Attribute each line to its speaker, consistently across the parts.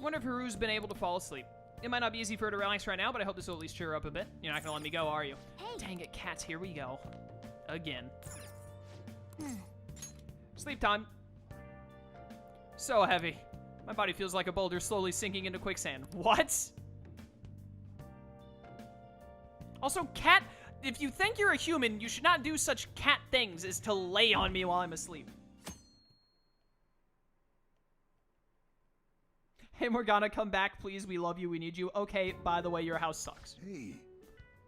Speaker 1: wonder if Haru's been able to fall asleep. It might not be easy for her to relax right now, but I hope this will at least cheer her up a bit. You're not gonna let me go, are you?
Speaker 2: Hey.
Speaker 1: Dang it, cats, here we go. Again. Sleep time. So heavy. My body feels like a boulder slowly sinking into quicksand. What? Also, cat, if you think you're a human, you should not do such cat things as to lay on me while I'm asleep. Hey, Morgana, come back, please. We love you. We need you. Okay, by the way, your house sucks.
Speaker 3: Hey.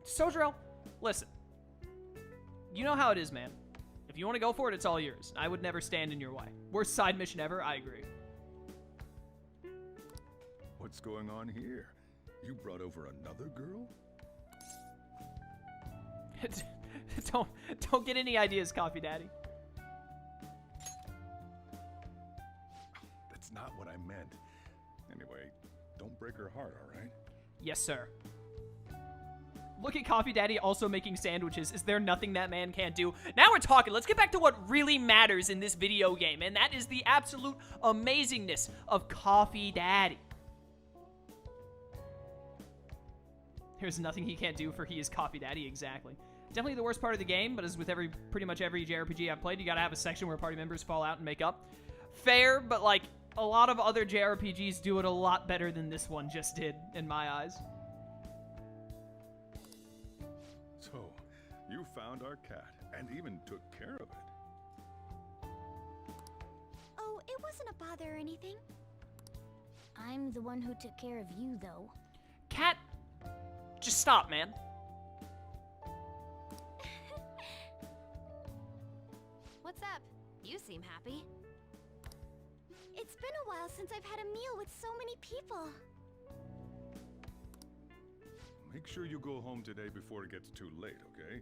Speaker 1: Sojiro, listen. You know how it is, man. If you want to go for it, it's all yours. I would never stand in your way. Worst side mission ever, I agree.
Speaker 3: What's going on here? You brought over another girl?
Speaker 1: Don't get any ideas, Coffee Daddy.
Speaker 3: That's not what I meant. Anyway, don't break her heart, all right?
Speaker 1: Yes, sir. Look at Coffee Daddy also making sandwiches. Is there nothing that man can't do? Now we're talking. Let's get back to what really matters in this video game, and that is the absolute amazingness of Coffee Daddy. There's nothing he can't do, for he is Coffee Daddy, exactly. Definitely the worst part of the game, but as with pretty much every JRPG I've played, you gotta have a section where party members fall out and make up. Fair, but like, a lot of other JRPGs do it a lot better than this one just did, in my eyes.
Speaker 3: So, you found our cat, and even took care of it.
Speaker 2: Oh, it wasn't a bother or anything. I'm the one who took care of you, though.
Speaker 1: Cat, just stop, man.
Speaker 2: What's up? You seem happy. It's been a while since I've had a meal with so many people.
Speaker 3: Make sure you go home today before it gets too late, okay?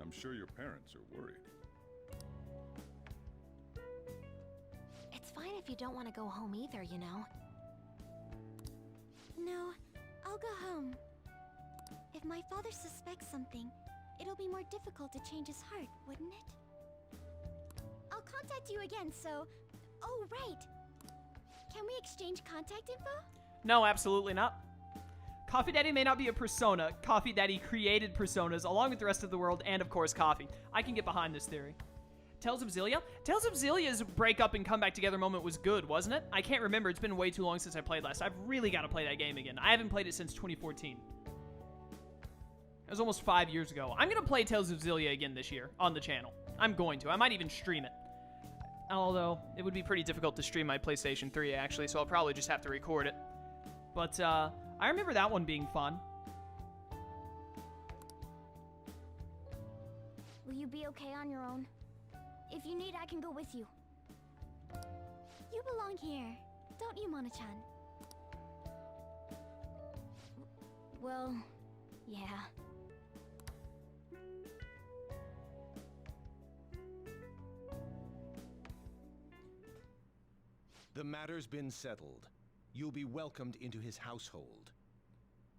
Speaker 3: I'm sure your parents are worried.
Speaker 2: It's fine if you don't want to go home either, you know. No, I'll go home. If my father suspects something, it'll be more difficult to change his heart, wouldn't it? I'll contact you again, so... Oh, right. Can we exchange contact info?
Speaker 1: No, absolutely not. Coffee Daddy may not be a persona. Coffee Daddy created personas along with the rest of the world and, of course, coffee. I can get behind this theory. Tales of Xillia? Tales of Xillia's breakup and come back together moment was good, wasn't it? I can't remember. It's been way too long since I played last. I've really got to play that game again. I haven't played it since 2014. It was almost 5 years ago. I'm going to play Tales of Xillia again this year on the channel. I'm going to. I might even stream it. Although, it would be pretty difficult to stream my PlayStation 3, actually, so I'll probably just have to record it. But, I remember that one being fun.
Speaker 2: Will you be okay on your own? If you need, I can go with you. You belong here, don't you, Mona-chan? Well, yeah.
Speaker 4: The matter's been settled. You'll be welcomed into his household.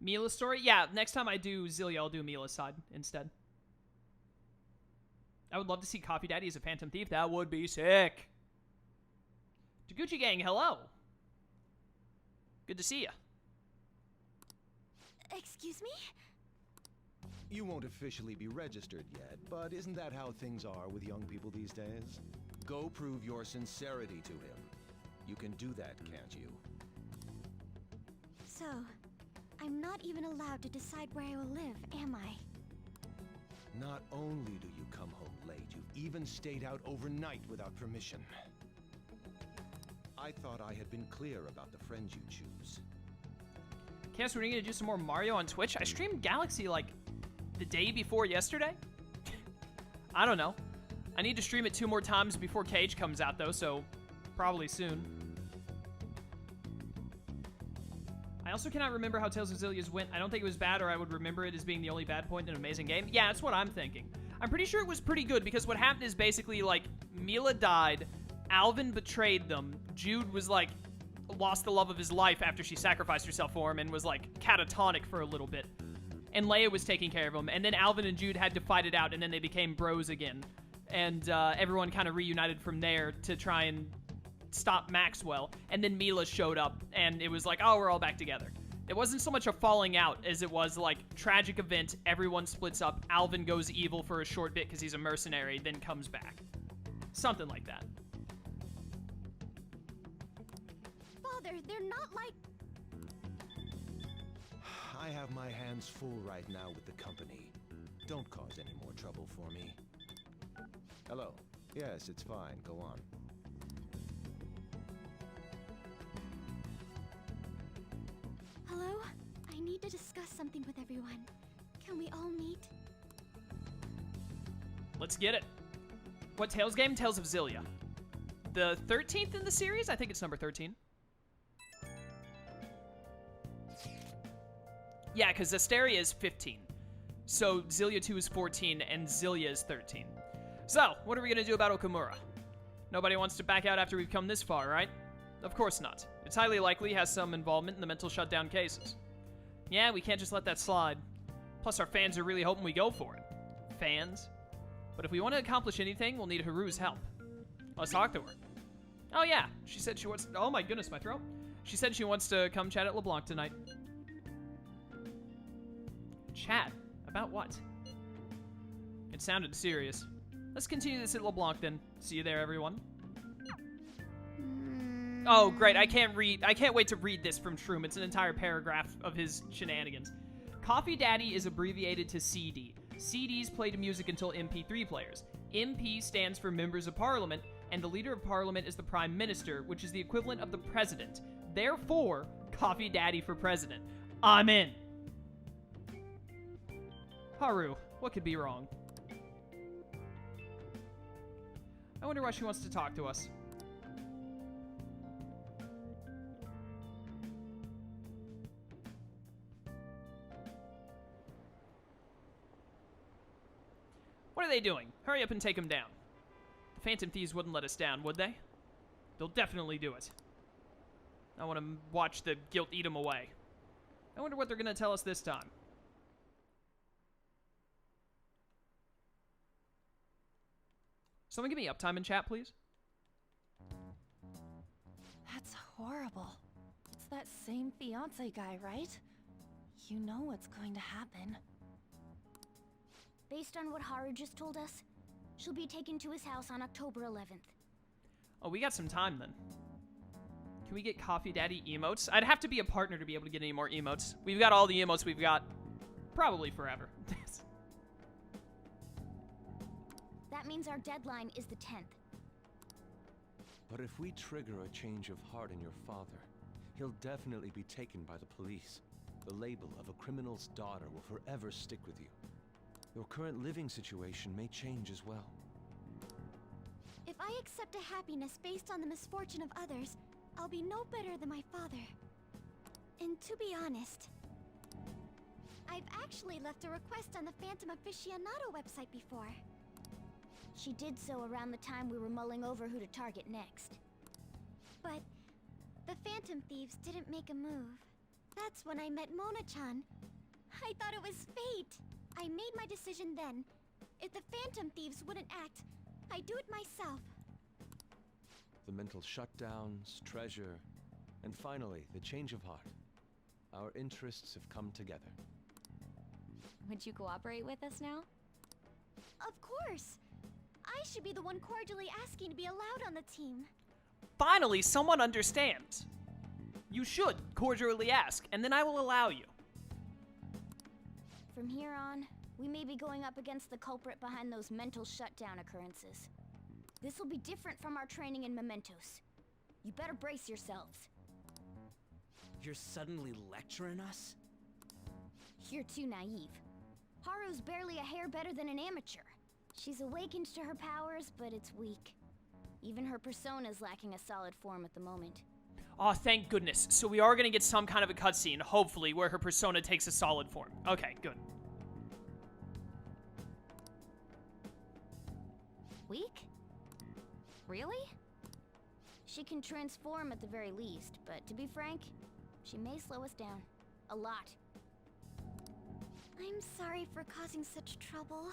Speaker 1: Mila's story? Yeah, next time I do Xillia, I'll do Mila's side instead. I would love to see Coffee Daddy as a Phantom Thief. That would be sick. Taguchi Gang, hello. Good to see ya.
Speaker 2: Excuse me?
Speaker 4: You won't officially be registered yet, but isn't that how things are with young people these days? Go prove your sincerity to him. You can do that, can't you?
Speaker 2: So, I'm not even allowed to decide where I will live, am I?
Speaker 4: Not only do you come home late, you've even stayed out overnight without permission. I thought I had been clear about the friends you choose.
Speaker 1: Cass, we're gonna do some more Mario on Twitch. I streamed Galaxy like the day before yesterday. I don't know. I need to stream it 2 more times before Cage comes out though, so probably soon. I also cannot remember how Tales of Xillia's went. I don't think it was bad, or I would remember it as being the only bad point in an amazing game. Yeah, that's what I'm thinking. I'm pretty sure it was pretty good, because what happened is basically, like, Mila died, Alvin betrayed them, Jude was, like, lost the love of his life after she sacrificed herself for him and was, like, catatonic for a little bit. And Leia was taking care of him, and then Alvin and Jude had to fight it out, and then they became bros again. And everyone kind of reunited from there to try and stop Maxwell, and then Mila showed up, and it was like, oh, we're all back together. It wasn't so much a falling out as it was like tragic event, everyone splits up, Alvin goes evil for a short bit because he's a mercenary, then comes back. Something like that.
Speaker 2: Father, they're not like...
Speaker 4: I have my hands full right now with the company. Don't cause any more trouble for me. Hello. Yes, it's fine. Go on.
Speaker 2: Hello? I need to discuss something with everyone. Can we all meet?
Speaker 1: Let's get it. What Tales game? Tales of Xillia. The 13th in the series? I think it's number 13. Yeah, because Asteria is 15. So Xillia 2 is 14, and Xillia is 13. So, what are we going to do about Okamura? Nobody wants to back out after we've come this far, right? Of course not. It's highly likely he has some involvement in the mental shutdown cases. Yeah, we can't just let that slide. Plus, our fans are really hoping we go for it. Fans? But if we want to accomplish anything, we'll need Haru's help. Let's talk to her. Oh yeah, she said she wants... Oh my goodness, my throat. She said she wants to come chat at LeBlanc tonight. Chat? About what? It sounded serious. Let's continue this at LeBlanc then. See you there, everyone. Oh, great. I can't wait to read this from Shroom. It's an entire paragraph of his shenanigans. Coffee Daddy is abbreviated to CD. CDs play to music until MP3 players. MP stands for Members of Parliament, and the Leader of Parliament is the Prime Minister, which is the equivalent of the President. Therefore, Coffee Daddy for President. I'm in. Haru, what could be wrong? I wonder why she wants to talk to us. What are they doing? Hurry up and take them down. The Phantom Thieves wouldn't let us down, would they? They'll definitely do it. I want to watch the guilt eat them away. I wonder what they're going to tell us this time. Someone give me uptime in chat, please.
Speaker 5: That's horrible. It's that same fiance guy, right? You know what's going to happen.
Speaker 2: Based on what Haru just told us, she'll be taken to his house on October 11th.
Speaker 1: Oh, we got some time then. Can we get Coffee Daddy emotes? I'd have to be a partner to be able to get any more emotes. We've got all the emotes we've got probably forever.
Speaker 2: That means our deadline is the 10th.
Speaker 4: But if we trigger a change of heart in your father, he'll definitely be taken by the police. The label of a criminal's daughter will forever stick with you. Your current living situation may change as well.
Speaker 2: If I accept a happiness based on the misfortune of others, I'll be no better than my father. And to be honest, I've actually left a request on the Phantom Aficionado website before. She did so around the time we were mulling over who to target next. But the Phantom Thieves didn't make a move. That's when I met Mona-chan. I thought it was fate. I made my decision then. If the Phantom Thieves wouldn't act, I'd do it myself.
Speaker 4: The mental shutdowns, treasure, and finally, the change of heart. Our interests have come together.
Speaker 5: Would you cooperate with us now?
Speaker 2: Of course. I should be the one cordially asking to be allowed on the team.
Speaker 1: Finally, someone understands. You should cordially ask, and then I will allow you.
Speaker 2: From here on, we may be going up against the culprit behind those mental shutdown occurrences. This will be different from our training in Mementos. You better brace yourselves.
Speaker 6: You're suddenly lecturing us?
Speaker 2: You're too naive. Haru's barely a hair better than an amateur. She's awakened to her powers, but it's weak. Even her persona's lacking a solid form at the moment.
Speaker 1: Oh, thank goodness. So we are going to get some kind of a cutscene, hopefully, where her persona takes a solid form. Okay, good.
Speaker 2: Weak? Really? She can transform at the very least, but to be frank, she may slow us down. A lot. I'm sorry for causing such trouble.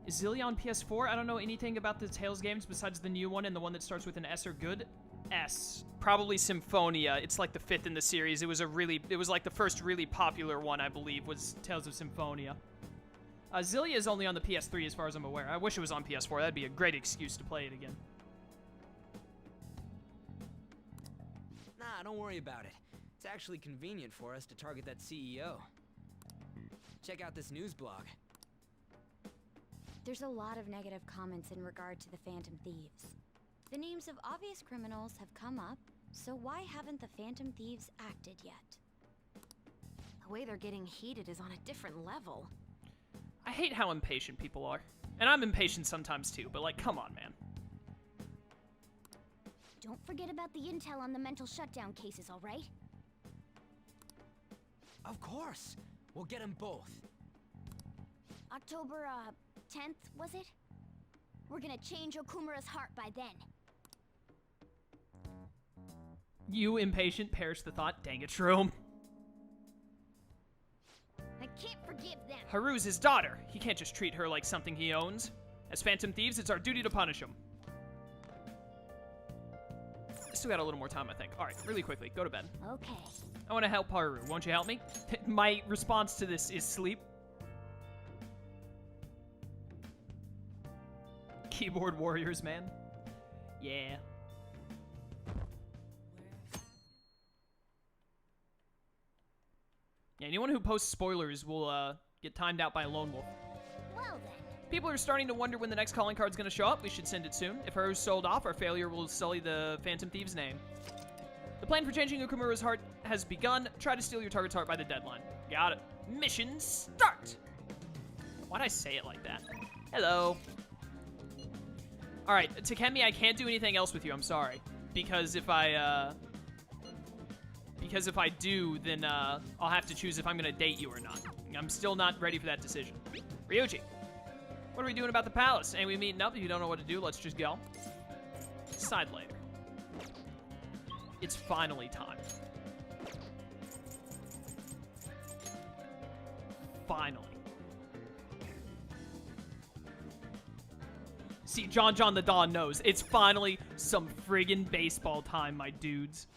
Speaker 1: Is Xillia on PS4? I don't know anything about the Tales games besides the new one and the one that starts with an S or good. S. Probably Symphonia. It's like the 5th in the series. It was like the first really popular one, I believe, was Tales of Symphonia. Xillia is only on the PS3 as far as I'm aware. I wish it was on PS4. That'd be a great excuse to play it again.
Speaker 6: Nah, don't worry about it. It's actually convenient for us to target that CEO. Check out this news blog.
Speaker 2: There's a lot of negative comments in regard to the Phantom Thieves. The names of obvious criminals have come up, so why haven't the Phantom Thieves acted yet?
Speaker 5: The way they're getting heated is on a different level.
Speaker 1: I hate how impatient people are. And I'm impatient sometimes too, but like, come on, man.
Speaker 2: Don't forget about the intel on the mental shutdown cases, all right?
Speaker 6: Of course. We'll get them both.
Speaker 2: October, 10th, was it? We're gonna change Okumura's heart by then.
Speaker 1: You impatient, perish the thought. Dang it, Shroom.
Speaker 2: I can't forgive them.
Speaker 1: Haru's his daughter. He can't just treat her like something he owns. As Phantom Thieves, it's our duty to punish him. Still got a little more time, I think. All right, really quickly, go to bed.
Speaker 2: Okay.
Speaker 1: I want to help Haru. Won't you help me? My response to this is sleep. Keyboard warriors, man. Yeah. Yeah, anyone who posts spoilers will get timed out by a lone wolf.
Speaker 2: Well then.
Speaker 1: People are starting to wonder when the next calling card's gonna show up. We should send it soon. If Haru's sold off, our failure will sully the Phantom Thieves' name. The plan for changing Okumura's heart has begun. Try to steal your target's heart by the deadline. Got it. Mission start! Why'd I say it like that? Hello. Alright, Takemi, I can't do anything else with you, I'm sorry. Because if I do, then, I'll have to choose if I'm gonna date you or not. I'm still not ready for that decision. Ryuji, what are we doing about the palace? Ain't we meeting up? If you don't know what to do, let's just go. Decide later. It's finally time. Finally. See, John the Don knows. It's finally some friggin' baseball time, my dudes.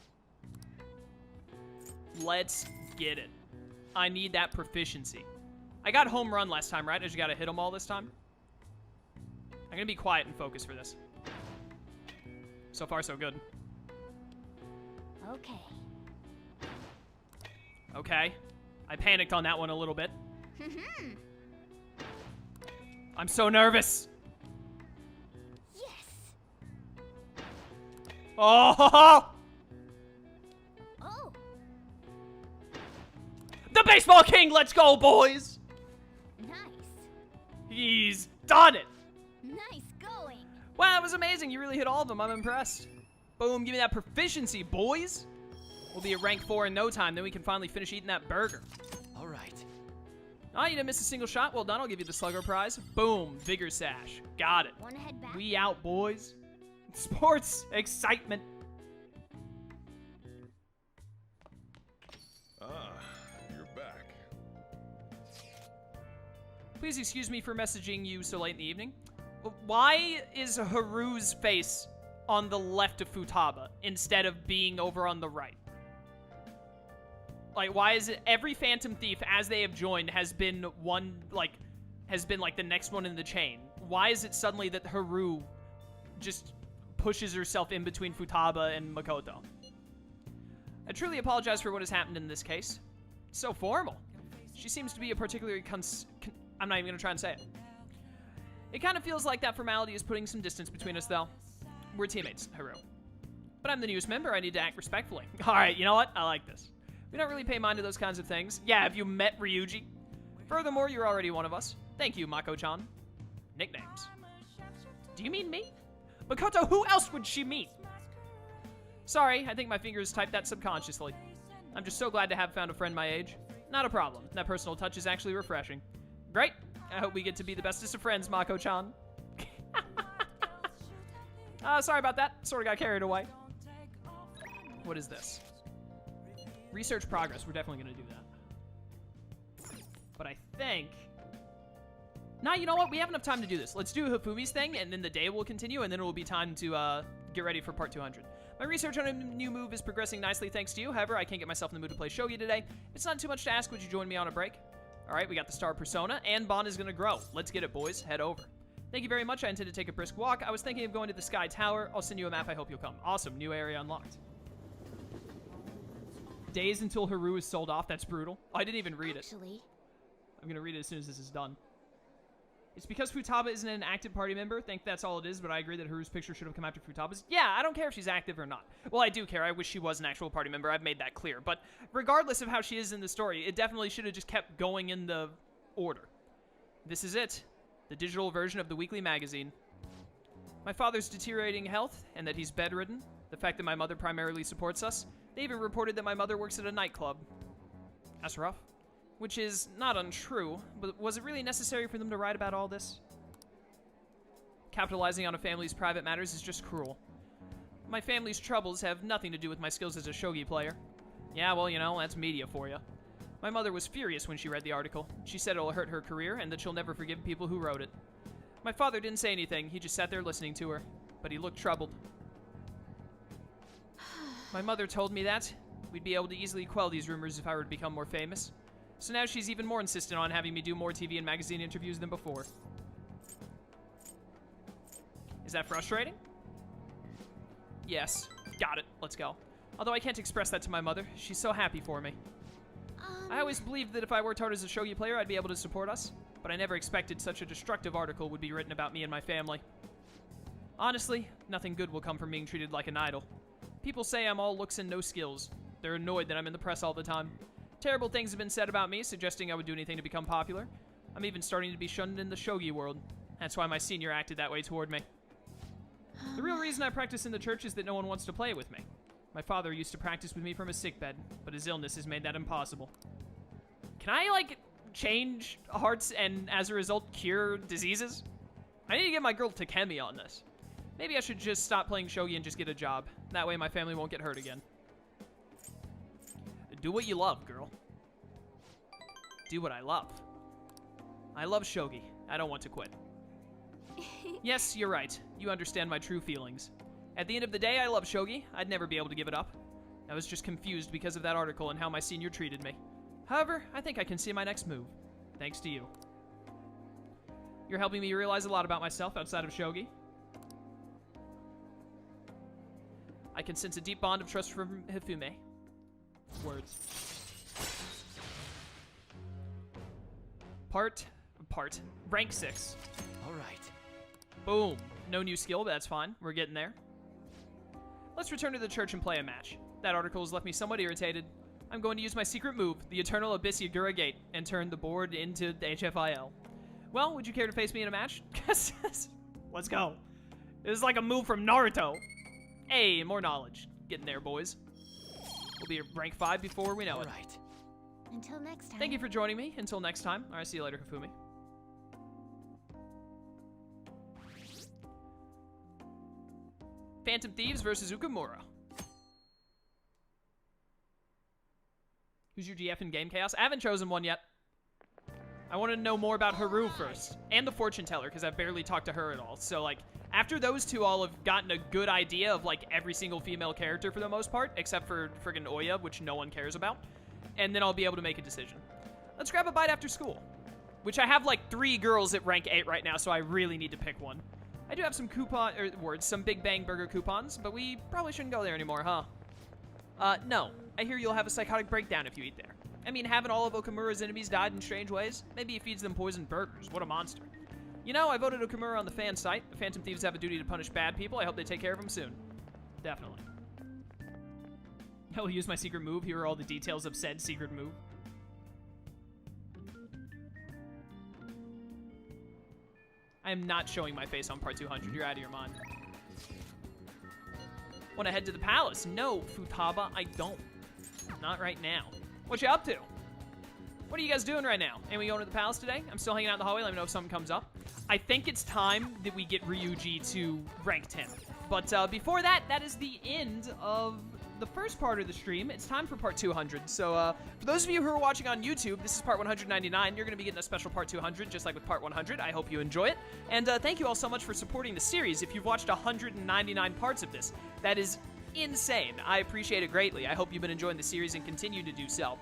Speaker 1: Let's get it. I need that proficiency. I got home run last time, right? I just gotta hit them all this time. I'm gonna be quiet and focus for this. So far, so good.
Speaker 2: Okay.
Speaker 1: Okay. I panicked on that one a little bit. I'm so nervous.
Speaker 2: Yes.
Speaker 1: Oh!
Speaker 2: Oh.
Speaker 1: The Baseball King, let's go, boys!
Speaker 2: Nice.
Speaker 1: He's done it!
Speaker 2: Nice going.
Speaker 1: Wow, that was amazing. You really hit all of them. I'm impressed. Boom, give me that proficiency, boys. We'll be at rank 4 in no time. Then we can finally finish eating that burger.
Speaker 4: All right.
Speaker 1: Oh, you didn't miss a single shot. Well done. I'll give you the Slugger prize. Boom, Vigor Sash. Got it.
Speaker 2: Wanna head back?
Speaker 1: We out, boys. Sports excitement.
Speaker 3: Ah, you're back.
Speaker 1: Please excuse me for messaging you so late in the evening. Why is Haru's face on the left of Futaba instead of being over on the right? Like, why is it every Phantom Thief as they have joined has been the next one in the chain? Why is it suddenly that Haru just pushes herself in between Futaba and Makoto? I truly apologize for what has happened in this case. It's so formal. She seems to be a particularly I'm not even gonna try and say it. It kind of feels like that formality is putting some distance between us, though. We're teammates, Haru. But I'm the newest member. I need to act respectfully. All right, you know what? I like this. We don't really pay mind to those kinds of things. Yeah, have you met Ryuji? Furthermore, you're already one of us. Thank you, Mako-chan. Nicknames. Do you mean me? Makoto, who else would she mean? Sorry, I think my fingers typed that subconsciously. I'm just so glad to have found a friend my age. Not a problem. That personal touch is actually refreshing. Great. I hope we get to be the bestest of friends, Mako-chan. Sorry about that. Sort of got carried away. What is this? Research progress. We're definitely going to do that. But I think Nah, you know what? We have enough time to do this. Let's do Hifumi's thing, and then the day will continue, and then it will be time to get ready for part 200. My research on a new move is progressing nicely thanks to you. However, I can't get myself in the mood to play shogi today. If it's not too much to ask, would you join me on a break? All right, we got the star persona, and bond is going to grow. Let's get it, boys. Head over. Thank you very much. I intend to take a brisk walk. I was thinking of going to the Sky Tower. I'll send you a map. I hope you'll come. Awesome. New area unlocked. Days until Haru is sold off. That's brutal. Oh, I didn't even read it. I'm going to read it as soon as this is done. It's because Futaba isn't an active party member. I think that's all it is, but I agree that Haru's picture should have come after Futaba's. Yeah, I don't care if she's active or not. Well, I do care. I wish she was an actual party member. I've made that clear. But regardless of how she is in the story, it definitely should have just kept going in the order. This is it. The digital version of the weekly magazine. My father's deteriorating health and that he's bedridden. The fact that my mother primarily supports us. They even reported that my mother works at a nightclub. That's rough. Which is not untrue, but was it really necessary for them to write about all this? Capitalizing on a family's private matters is just cruel. My family's troubles have nothing to do with my skills as a shogi player. Yeah, well, you know, that's media for you. My mother was furious when she read the article. She said it'll hurt her career and that she'll never forgive people who wrote it. My father didn't say anything, he just sat there listening to her, but he looked troubled. My mother told me that we'd be able to easily quell these rumors if I were to become more famous. So now she's even more insistent on having me do more TV and magazine interviews than before. Is that frustrating? Yes. Got it. Let's go. Although I can't express that to my mother. She's so happy for me. I always believed that if I worked hard as a shogi player, I'd be able to support us. But I never expected such a destructive article would be written about me and my family. Honestly, nothing good will come from being treated like an idol. People say I'm all looks and no skills. They're annoyed that I'm in the press all the time. Terrible things have been said about me, suggesting I would do anything to become popular. I'm even starting to be shunned in the shogi world. That's why my senior acted that way toward me. The real reason I practice in the church is that no one wants to play with me. My father used to practice with me from a sickbed, but his illness has made that impossible. Can I, like, change hearts and, as a result, cure diseases? I need to get my girl Takemi on this. Maybe I should just stop playing shogi and just get a job. That way my family won't get hurt again. Do what you love, girl. Do what I love. I love shogi. I don't want to quit. Yes, you're right. You understand my true feelings. At the end of the day, I love shogi. I'd never be able to give it up. I was just confused because of that article and how my senior treated me. However, I think I can see my next move. Thanks to you. You're helping me realize a lot about myself outside of shogi. I can sense a deep bond of trust from Hifume. Words. Rank 6.
Speaker 4: All right.
Speaker 1: Boom. No new skill, but that's fine. We're getting there. Let's return to the church and play a match. That article has left me somewhat irritated. I'm going to use my secret move, the Eternal Abyss Yagura Gate, and turn the board into the HFIL. Well, would you care to face me in a match? Let's go. This is like a move from Naruto. Hey, more knowledge. Getting there, boys. We'll be at rank 5 before we know it.
Speaker 4: All right.
Speaker 2: Until next time.
Speaker 1: Thank you for joining me. Until next time. All right, see you later, Hifumi. Phantom Thieves versus Ukamura. Who's your GF in Game Chaos? I haven't chosen one yet. I want to know more about Haru first. And the fortune teller, because I've barely talked to her at all. So, like, after those two, I'll have gotten a good idea of, like, every single female character for the most part, except for friggin' Oya, which no one cares about. And then I'll be able to make a decision. Let's grab a bite after school. Which I have, like, 3 girls at rank 8 right now, so I really need to pick one. I do have some some Big Bang Burger coupons, but we probably shouldn't go there anymore, huh? No. I hear you'll have a psychotic breakdown if you eat there. I mean, haven't all of Okamura's enemies died in strange ways? Maybe he feeds them poisoned burgers. What a monster. You know, I voted Okamura on the fan site. The Phantom Thieves have a duty to punish bad people. I hope they take care of them soon. Definitely. I'll use my secret move. Here are all the details of said secret move. I am not showing my face on part 200. You're out of your mind. Want to head to the palace? No, Futaba, I don't. Not right now. What you up to? What are you guys doing right now? And we going to the palace today? I'm still hanging out in the hallway. Let me know if something comes up. I think it's time that we get Ryuji to rank 10. But before that, that is the end of the first part of the stream. It's time for part 200. So for those of you who are watching on YouTube, this is part 199. You're going to be getting a special part 200, just like with part 100. I hope you enjoy it. And thank you all so much for supporting the series. If you've watched 199 parts of this, that is insane. I appreciate it greatly. I hope you've been enjoying the series and continue to do so.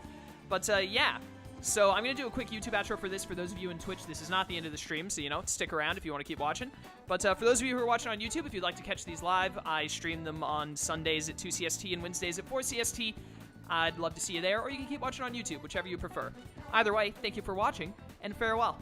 Speaker 1: But yeah. So I'm going to do a quick YouTube outro for this. For those of you in Twitch, this is not the end of the stream, so, you know, stick around if you want to keep watching. But for those of you who are watching on YouTube, if you'd like to catch these live, I stream them on Sundays at 2 CST and Wednesdays at 4 CST. I'd love to see you there, or you can keep watching on YouTube, whichever you prefer. Either way, thank you for watching, and farewell.